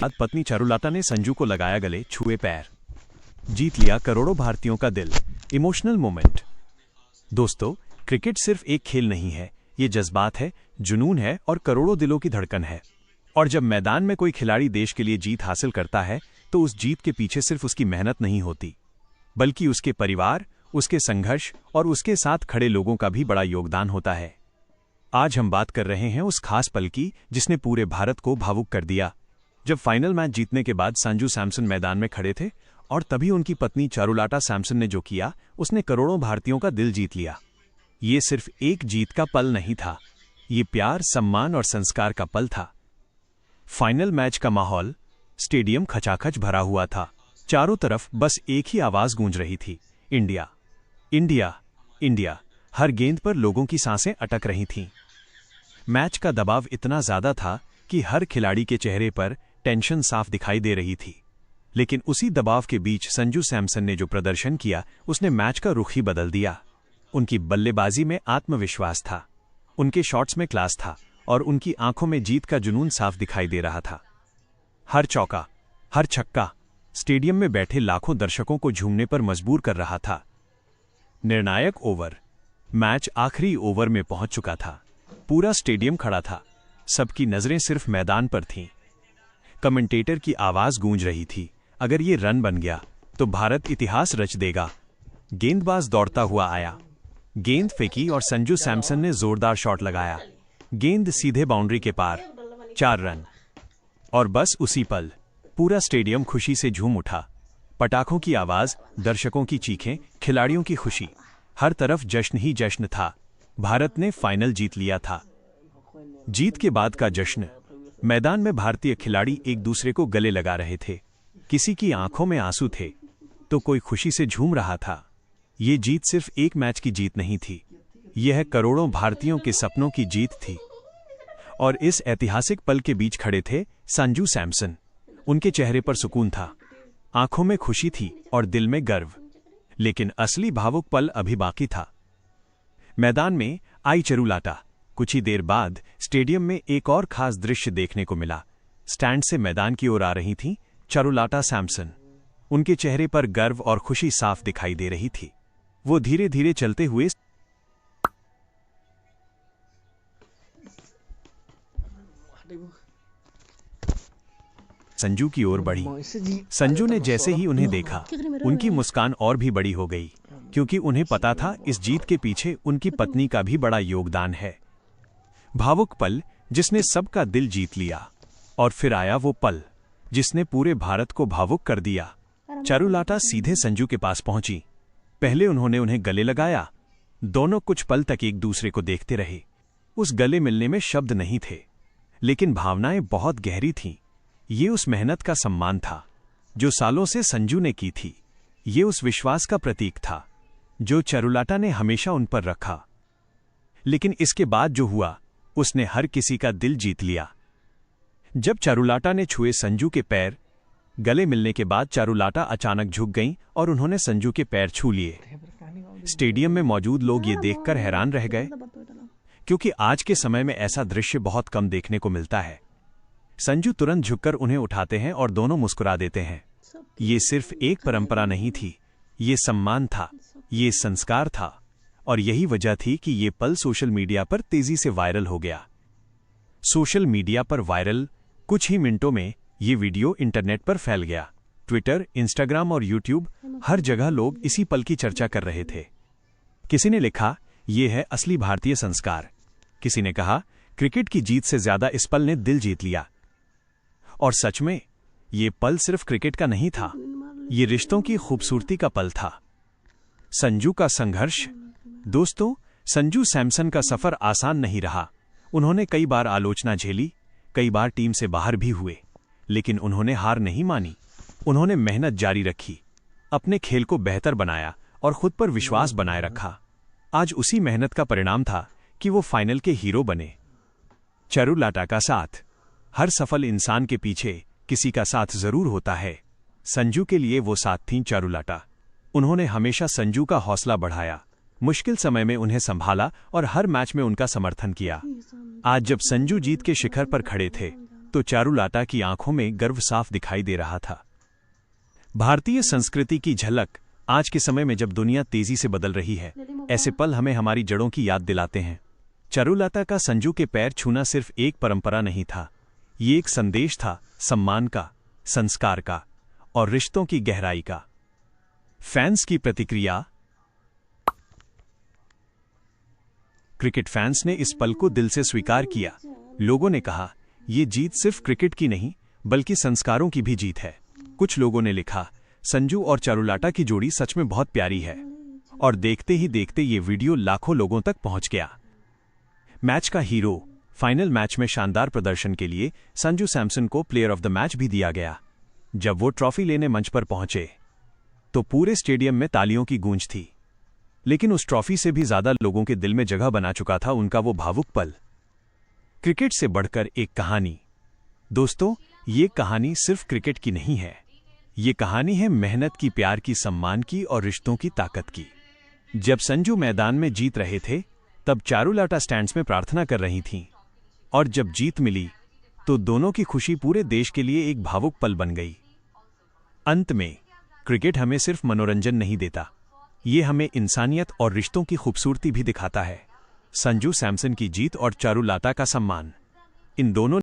बाद पत्नी चारुलाटा ने संजू को लगाया गले, छुए पैर, जीत लिया करोड़ों भारतीयों का दिल। Emotional moment. दोस्तों, क्रिकेट सिर्फ एक खेल नहीं है, ये जज्बात है, जुनून है और करोड़ों दिलों की धड़कन है। और जब मैदान में कोई खिलाड़ी देश के लिए जीत हासिल करता है तो उस जीत के पीछे सिर्फ उसकी मेहनत नहीं होती, बल्कि उसके परिवार, उसके संघर्ष और उसके साथ खड़े लोगों का भी बड़ा योगदान होता है। आज हम बात कर रहे हैं उस खास पल की जिसने पूरे भारत को भावुक कर दिया। जब फाइनल मैच जीतने के बाद संजू सैमसन मैदान में खड़े थे और तभी उनकी पत्नी चारुलाटा सैमसन ने जो किया, उसने करोड़ों भारतीयों का दिल जीत लिया। ये सिर्फ एक जीत का पल नहीं था, ये प्यार, सम्मान और संस्कार का पल था। फाइनल मैच का माहौल, स्टेडियम खचाखच भरा हुआ था। चारों तरफ बस एक ही आवाज गूंज रही थी, इंडिया, इंडिया, इंडिया। हर गेंद पर लोगों की सांसें अटक रही थीं। मैच का दबाव इतना ज्यादा था कि हर खिलाड़ी के चेहरे पर टेंशन साफ दिखाई दे रही थी। लेकिन उसी दबाव के बीच संजू सैमसन ने जो प्रदर्शन किया, उसने मैच का रुख ही बदल दिया। उनकी बल्लेबाजी में आत्मविश्वास था, उनके शॉट्स में क्लास था और उनकी आंखों में जीत का जुनून साफ दिखाई दे रहा था। हर चौका, हर छक्का स्टेडियम में बैठे लाखों दर्शकों को झूमने पर मजबूर कर रहा था। निर्णायक ओवर। मैच आखिरी ओवर में पहुंच चुका था। पूरा स्टेडियम खड़ा था, सबकी नजरें सिर्फ मैदान पर थीं। कमेंटेटर की आवाज गूंज रही थी, अगर ये रन बन गया तो भारत इतिहास रच देगा। गेंदबाज दौड़ता हुआ आया, गेंद फेंकी और संजू सैमसन ने जोरदार शॉट लगाया। गेंद सीधे बाउंड्री के पार, 4 रन। और बस उसी पल पूरा स्टेडियम खुशी से झूम उठा। पटाखों की आवाज, दर्शकों की चीखें, खिलाड़ियों की खुशी, हर तरफ जश्न ही जश्न था। भारत ने फाइनल जीत लिया था। जीत के बाद का जश्न। मैदान में भारतीय खिलाड़ी एक दूसरे को गले लगा रहे थे। किसी की आंखों में आंसू थे तो कोई खुशी से झूम रहा था। ये जीत सिर्फ एक मैच की जीत नहीं थी, यह करोड़ों भारतीयों के सपनों की जीत थी। और इस ऐतिहासिक पल के बीच खड़े थे संजू सैमसन। उनके चेहरे पर सुकून था, आंखों में खुशी थी और दिल में गर्व। लेकिन असली भावुक पल अभी बाकी था। मैदान में आई चारुलाटा। कुछ ही देर बाद स्टेडियम में एक और खास दृश्य देखने को मिला। स्टैंड से मैदान की ओर आ रही थीं चारुलाटा सैमसन। उनके चेहरे पर गर्व और खुशी साफ दिखाई दे रही थी। वो धीरे धीरे चलते हुए संजू की ओर बढ़ी। संजू ने जैसे ही उन्हें देखा, उनकी मुस्कान और भी बड़ी हो गई, क्योंकि उन्हें पता था इस जीत के पीछे उनकी पत्नी का भी बड़ा योगदान है। भावुक पल जिसने सबका दिल जीत लिया। और फिर आया वो पल जिसने पूरे भारत को भावुक कर दिया। चारुलाटा सीधे संजू के पास पहुंची। पहले उन्होंने उन्हें गले लगाया। दोनों कुछ पल तक एक दूसरे को देखते रहे। उस गले मिलने में शब्द नहीं थे, लेकिन भावनाएं बहुत गहरी थीं। ये उस मेहनत का सम्मान था जो सालों से संजू ने की थी। ये उस विश्वास का प्रतीक था जो चारुलाटा ने हमेशा उन पर रखा। लेकिन इसके बाद जो हुआ, उसने हर किसी का दिल जीत लिया। जब चारुलाटा ने छुए संजू के पैर, गले मिलने के बाद चारुलाटा अचानक झुक गईं और उन्होंने संजू के पैर छू लिए। स्टेडियम में मौजूद लोग ये देखकर हैरान रह गए, क्योंकि आज के समय में ऐसा दृश्य बहुत कम देखने को मिलता है। संजू तुरंत झुककर उन्हें उठाते हैं और दोनों मुस्कुरा देते हैं। ये सिर्फ एक परंपरा नहीं थी, ये सम्मान था, ये संस्कार था। और यही वजह थी कि ये पल सोशल मीडिया पर तेजी से वायरल हो गया। सोशल मीडिया पर वायरल कुछ ही मिनटों में ये वीडियो इंटरनेट पर फैल गया। ट्विटर, इंस्टाग्राम और यूट्यूब, हर जगह लोग इसी पल की चर्चा कर रहे थे। किसी ने लिखा, ये है असली भारतीय संस्कार। किसी ने कहा, क्रिकेट की जीत से ज्यादा इस पल ने दिल जीत लिया। और सच में ये पल सिर्फ क्रिकेट का नहीं था, ये रिश्तों की खूबसूरती का पल था। संजू का संघर्ष। दोस्तों, संजू सैमसन का सफर आसान नहीं रहा। उन्होंने कई बार आलोचना झेली, कई बार टीम से बाहर भी हुए, लेकिन उन्होंने हार नहीं मानी। उन्होंने मेहनत जारी रखी, अपने खेल को बेहतर बनाया और खुद पर विश्वास बनाए रखा। आज उसी मेहनत का परिणाम था कि वो फाइनल के हीरो बने। चारुलाटा का साथ। हर सफल इंसान के पीछे किसी का साथ जरूर होता है। संजू के लिए वो साथ थीं चारुलाटा। उन्होंने हमेशा संजू का हौसला बढ़ाया, मुश्किल समय में उन्हें संभाला और हर मैच में उनका समर्थन किया। आज जब संजू जीत के शिखर पर खड़े थे, तो चारुलाटा की आंखों में गर्व साफ दिखाई दे रहा था। भारतीय संस्कृति की झलक। आज के समय में जब दुनिया तेजी से बदल रही है, ऐसे पल हमें हमारी जड़ों की याद दिलाते हैं। चारुलाटा का संजू के पैर छूना सिर्फ एक परंपरा नहीं था, ये एक संदेश था सम्मान का, संस्कार का और रिश्तों की गहराई का। फैंस की प्रतिक्रिया। क्रिकेट फैंस ने इस पल को दिल से स्वीकार किया। लोगों ने कहा, ये जीत सिर्फ क्रिकेट की नहीं बल्कि संस्कारों की भी जीत है। कुछ लोगों ने लिखा, संजू और चारुलाटा की जोड़ी सच में बहुत प्यारी है। और देखते ही देखते ये वीडियो लाखों लोगों तक पहुंच गया। मैच का हीरो। फाइनल मैच में शानदार प्रदर्शन के लिए संजू सैमसन को प्लेयर ऑफ द मैच भी दिया गया। जब वो ट्रॉफी लेने मंच पर पहुंचे तो पूरे स्टेडियम में तालियों की गूंज थी। लेकिन उस ट्रॉफी से भी ज्यादा लोगों के दिल में जगह बना चुका था उनका वो भावुक पल। क्रिकेट से बढ़कर एक कहानी। दोस्तों, ये कहानी सिर्फ क्रिकेट की नहीं है, ये कहानी है मेहनत की, प्यार की, सम्मान की और रिश्तों की ताकत की। जब संजू मैदान में जीत रहे थे तब चारुलाटा स्टैंड्स में प्रार्थना कर रही थीं, और जब जीत मिली तो दोनों की खुशी पूरे देश के लिए एक भावुक पल बन गई। अंत में क्रिकेट हमें सिर्फ मनोरंजन नहीं देता, ये हमें इंसानियत और रिश्तों की खूबसूरती भी दिखाता है। संजू सैमसन की जीत और चारुलाटा का सम्मान, इन दोनों